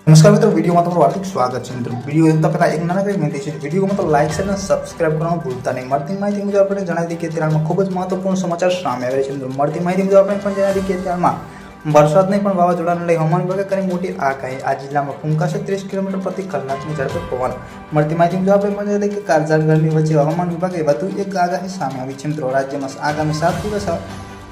नमस्कार मित्रों, वीडियो में તમારું હાર્દિક સ્વાગત છે। મિત્રો વિડીયો જોતા પહેલા એક નાનકડી વિનંતી છે, વિડીયોમાં તો લાઈક અને સબસ્ક્રાઇબ કરવાનું ભૂલતા નહીં। મળતી માહિતી મુજબ આપણે જણાવી દઈએ કે અત્યારમાં ખૂબ જ મહત્વપૂર્ણ સમાચાર સામે આવ્યા છે। મિત્રો મળતી માહિતી મુજબ આપણે પણ જણાવી દઈએ કે અત્યારમાં વરસાદને પણ વાવાઝોડાને લઈ હવામાન વિભાગે કરી મોટી આગાહી। આ જિલ્લામાં ફૂંકાશે 30 કિલોમીટર પ્રતિ કલાકની ઝડપે પવન। મળતી માહિતી મુજબ આપણે પણ જણાવી દઈએ કે કાળઝાળ ગરમી વચ્ચે હવામાન વિભાગે વધુ એક આગાહી સામે આવી છે। મિત્રો રાજ્યમાં આગામી 7 દિવસ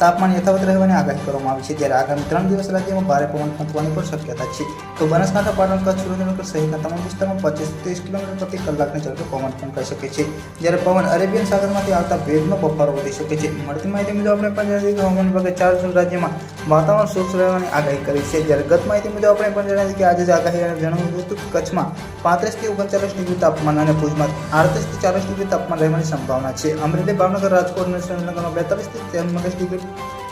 તાપમાન યથાવત રહેવાની આગાહી કરવામાં આવી છે, જ્યારે આગામી 3 દિવસ રાજ્યમાં ભારે પવન ફૂંકવાની પણ શક્યતા છે। તો બનાસકાંઠા, પાટણ, કચ્છ, સુરેન્દ્રનગર સહિતના તમામ વિસ્તારમાં 25-30 કિલોમીટર પ્રતિ કલાકની ઝડપે પવન ફૂંકાઈ શકે છે, જ્યારે પવન અરેબિયન સાગરમાંથી આવતા ભેજનો બફારો વધી શકે છે। મળતી માહિતી મુજબ આપણે પણ જણાવી કે હવામાન વિભાગે 4 જૂન રાજ્યમાં વાતાવરણ શુષ્ક રહેવાની આગાહી કરી છે, જ્યારે ગત માહિતી મુજબ આપણે પણ જણાવી કે આજે જ આગાહી જણાવ્યું હતું કે કચ્છમાં 35 થી 39 ડિગ્રી તાપમાન અને ભુજમાં 38 થી 40 ડિગ્રી તાપમાન રહેવાની સંભાવના છે। અમરેલી, ભાવનગર, રાજકોટ અને સુરેન્દ્રનગરમાં 42 થી 43 ડિગ્રી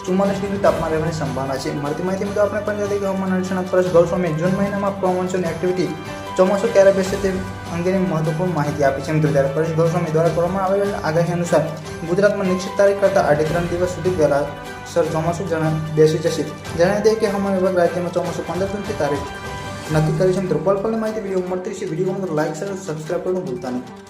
44 ડિગ્રી તાપમાન રહેવાની સંભાવના છે। મળતી માહિતી મુજબ આપણે પણ જણાવી કે હવામાન નિરીક્ષક પરેશ ગોસ્વામીએ જૂન મહિનામાં મોન્સૂન એક્ટિવિટી ચોમાસું ક્યારે બેસે તે અંગેની મહત્વપૂર્ણ માહિતી આપી છે। મિત્રો ત્યારે પરેશ ગોસ્વામી દ્વારા કરવામાં આવેલ આગાહી અનુસાર ગુજરાતમાં નિશ્ચિત તારીખ કરતાં 3.5 દિવસ સુધી વહેલાસર ચોમાસું બેસી જશે। જણાવી દઈએ કે હવામાન વિભાગ રાજ્યમાં ચોમાસું 15 જૂનથી તારીખ નક્કી કરી છે। મિત્રો પલ પલની માહિતી વિડીયો મળતી છે, વિડીયોમાં લાઈક અને સબસ્ક્રાઇબ કરવાનું ભૂલતા નહીં।